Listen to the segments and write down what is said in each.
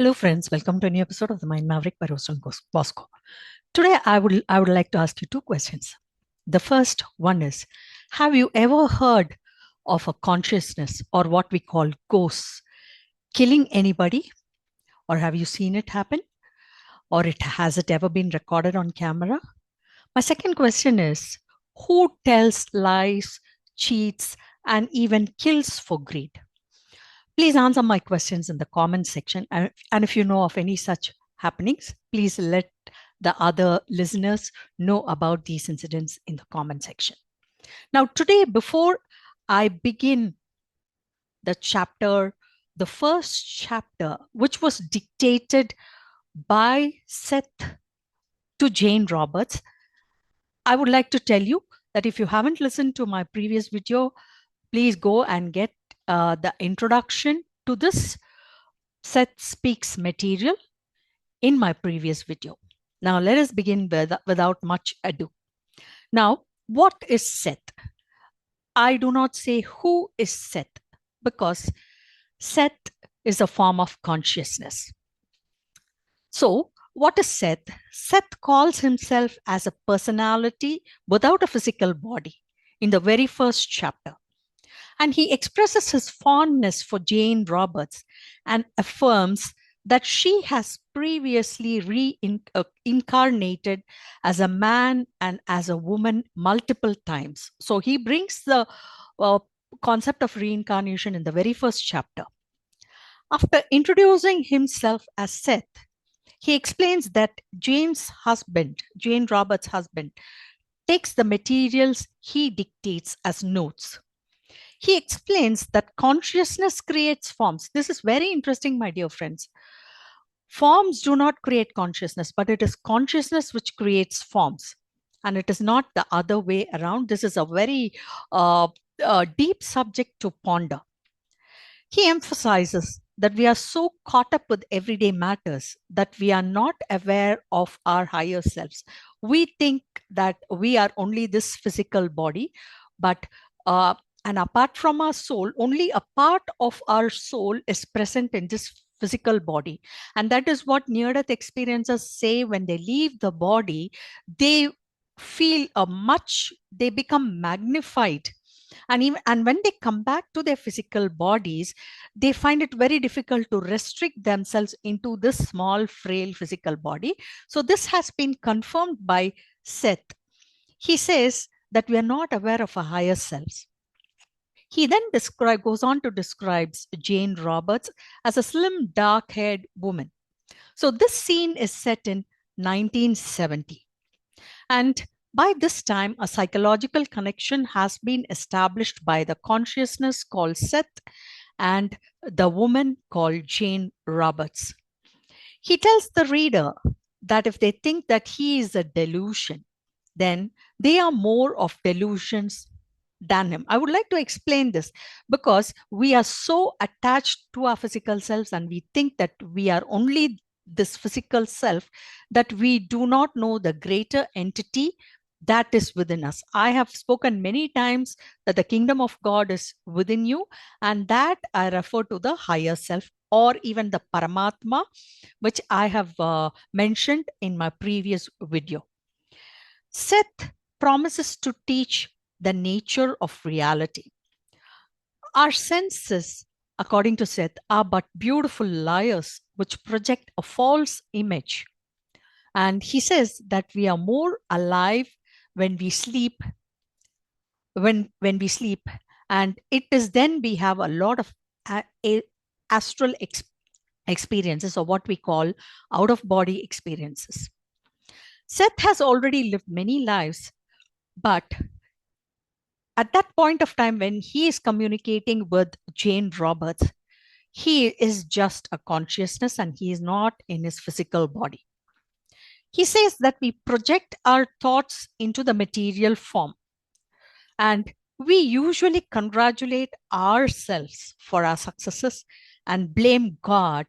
Hello, friends. Welcome to a new episode of the Mind Maverick by Rostan Bosco. Today, I would like to ask you two questions. The first one is: have you ever heard of a consciousness, or what we call ghosts, killing anybody, or have you seen it happen, or has it ever been recorded on camera? My second question is: who tells lies, cheats, and even kills for greed? Please answer my questions in the comment section. And if you know of any such happenings, please let the other listeners know about these incidents in the comment section. Now, today, before I begin the chapter, the first chapter, which was dictated by Seth to Jane Roberts, I would like to tell you that if you haven't listened to my previous video, please go and get the introduction to this Seth Speaks material in my previous video. Now, let us begin without much ado. Now, what is Seth? I do not say who is Seth because Seth is a form of consciousness. So, what is Seth? Seth calls himself as a personality without a physical body in the very first chapter. And he expresses his fondness for Jane Roberts and affirms that she has previously reincarnated as a man and as a woman multiple times. So he brings the concept of reincarnation in the very first chapter. After introducing himself as Seth, he explains that Jane's husband, Jane Roberts' husband, takes the materials he dictates as notes. He explains that consciousness creates forms. This is very interesting, my dear friends. Forms do not create consciousness, but it is consciousness which creates forms. And it is not the other way around. This is a very deep subject to ponder. He emphasizes that we are so caught up with everyday matters that we are not aware of our higher selves. We think that we are only this physical body, but and apart from our soul, only a part of our soul is present in this physical body. And that is what near-death experiencers say. When they leave the body, they feel they become magnified. And when they come back to their physical bodies, they find it very difficult to restrict themselves into this small, frail physical body. So this has been confirmed by Seth. He says that we are not aware of our higher selves. He then goes on to describe Jane Roberts as a slim, dark-haired woman. So this scene is set in 1970. And by this time, a psychological connection has been established by the consciousness called Seth and the woman called Jane Roberts. He tells the reader that if they think that he is a delusion, then they are more of delusions than him. I would like to explain this because we are so attached to our physical selves and we think that we are only this physical self that we do not know the greater entity that is within us. I have spoken many times that the kingdom of God is within you, and that I refer to the higher self or even the Paramatma, which I have mentioned in my previous video. Seth promises to teach the nature of reality. Our senses, according to Seth, are but beautiful liars which project a false image. And he says that we are more alive when we sleep, when we sleep, and it is then we have a lot of astral experiences, or what we call out of body experiences. Seth has already lived many lives, but at that point of time when he is communicating with Jane Roberts, he is just a consciousness and he is not in his physical body. He says that we project our thoughts into the material form, and we usually congratulate ourselves for our successes and blame God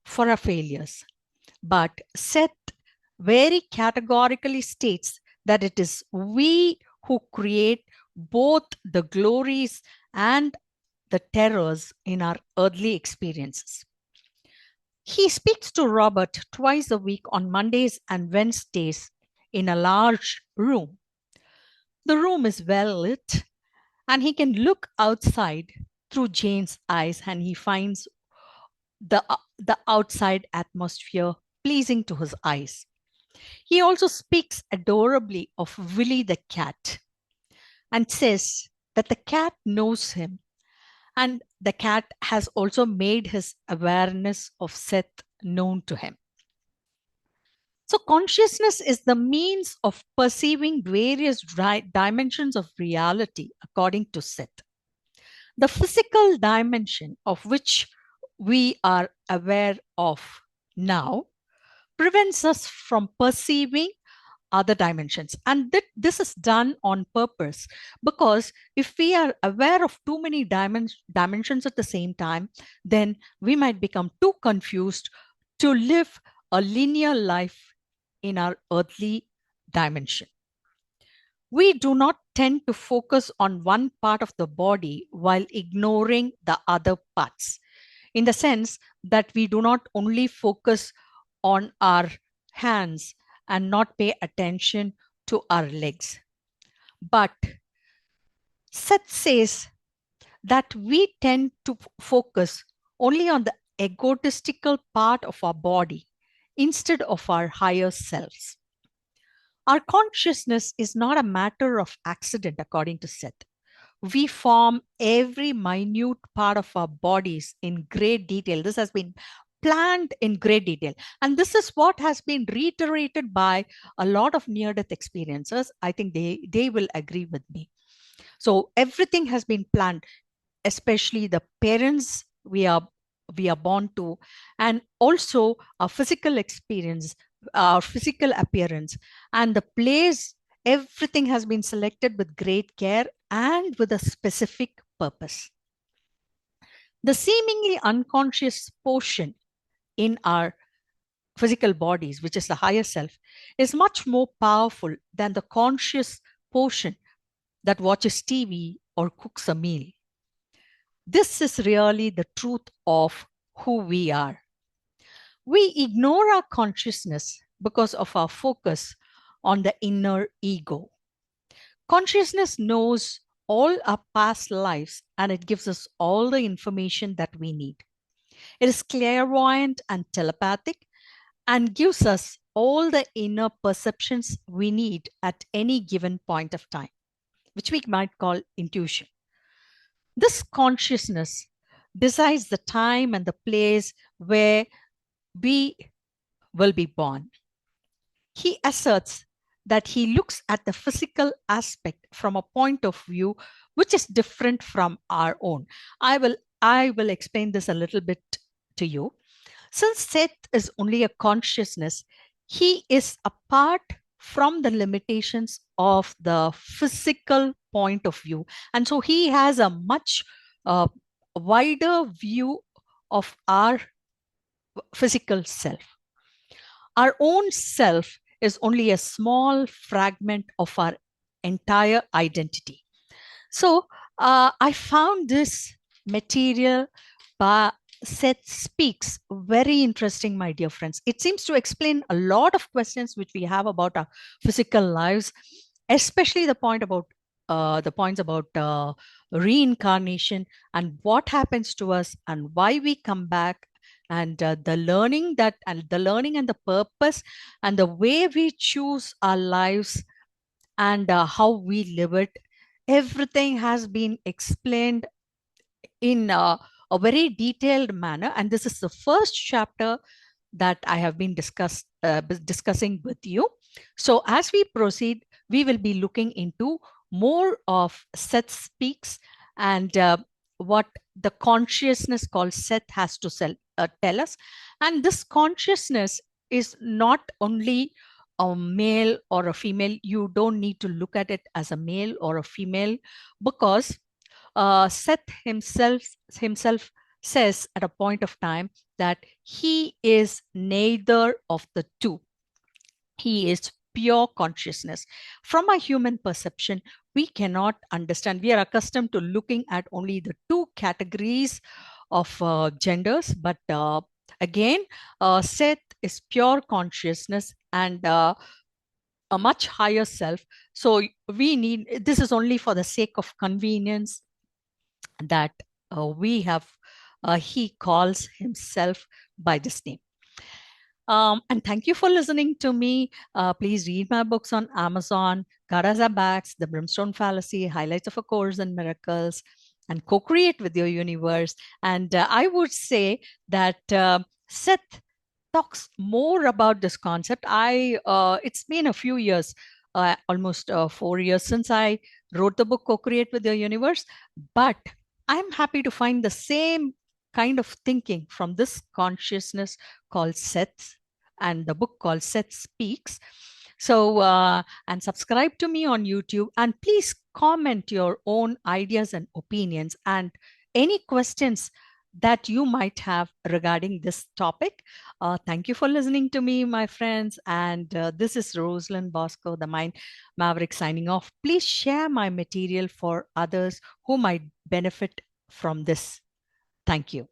for our failures. But Seth very categorically states that it is we who create both the glories and the terrors in our earthly experiences. He speaks to Robert twice a week on Mondays and Wednesdays in a large room. The room is well lit, and he can look outside through Jane's eyes, and he finds the outside atmosphere pleasing to his eyes. He also speaks adorably of Willie the cat and says that the cat knows him, and the cat has also made his awareness of Seth known to him. So, consciousness is the means of perceiving various dimensions of reality, according to Seth. The physical dimension of which we are aware of now prevents us from perceiving other dimensions. And this is done on purpose, because if we are aware of too many dimensions at the same time, then we might become too confused to live a linear life in our earthly dimension. We do not tend to focus on one part of the body while ignoring the other parts, in the sense that we do not only focus on our hands and not pay attention to our legs. But Seth says that we tend to focus only on the egotistical part of our body instead of our higher selves. Our consciousness is not a matter of accident, according to Seth. We form every minute part of our bodies in great detail. This has been planned in great detail. And this is what has been reiterated by a lot of near death experiencers. I think they will agree with me. So everything has been planned, especially the parents we are born to, and also our physical experience, our physical appearance, and the place. Everything has been selected with great care and with a specific purpose. The seemingly unconscious portion in our physical bodies, which is the higher self, is much more powerful than the conscious portion that watches TV or cooks a meal. This is really the truth of who we are. We ignore our consciousness because of our focus on the inner ego. Consciousness knows all our past lives, and it gives us all the information that we need. It is clairvoyant and telepathic and gives us all the inner perceptions we need at any given point of time, which we might call intuition. This consciousness decides the time and the place where we will be born. He asserts that he looks at the physical aspect from a point of view which is different from our own. I will explain this a little bit to you. Since Seth is only a consciousness, he is apart from the limitations of the physical point of view. And so he has a much wider view of our physical self. Our own self is only a small fragment of our entire identity. So I found this material by Seth Speaks very interesting, my dear friends. It seems to explain a lot of questions which we have about our physical lives, especially the points about reincarnation and what happens to us and why we come back, and the learning and the purpose and the way we choose our lives, and how we live it. Everything has been explained in a very detailed manner, and this is the first chapter that I have been discussing with you. So as we proceed, we will be looking into more of Seth Speaks, and what the consciousness called Seth has to tell us. And this consciousness is not only a male or a female. You don't need to look at it as a male or a female, because Seth himself says at a point of time that he is neither of the two. He is pure consciousness. From a human perception, we cannot understand. We are accustomed to looking at only the two categories of genders, but Again, Seth is pure consciousness and a much higher self. So we need, this is only for the sake of convenience that we have, he calls himself by this name. And thank you for listening to me. Please read my books on Amazon, Garaza Backs, The Brimstone Fallacy, Highlights of a Course in Miracles, and co-create with your universe. And I would say that Seth talks more about this concept. It's been a few years, almost 4 years since I wrote the book Co-create with Your Universe, but I'm happy to find the same kind of thinking from this consciousness called Seth, and the book called Seth Speaks. So, and subscribe to me on YouTube, and please comment your own ideas and opinions and any questions that you might have regarding this topic. Thank you for listening to me, my friends. And this is Rosalind Bosco, the Mind Maverick, signing off. Please share my material for others who might benefit from this. Thank you.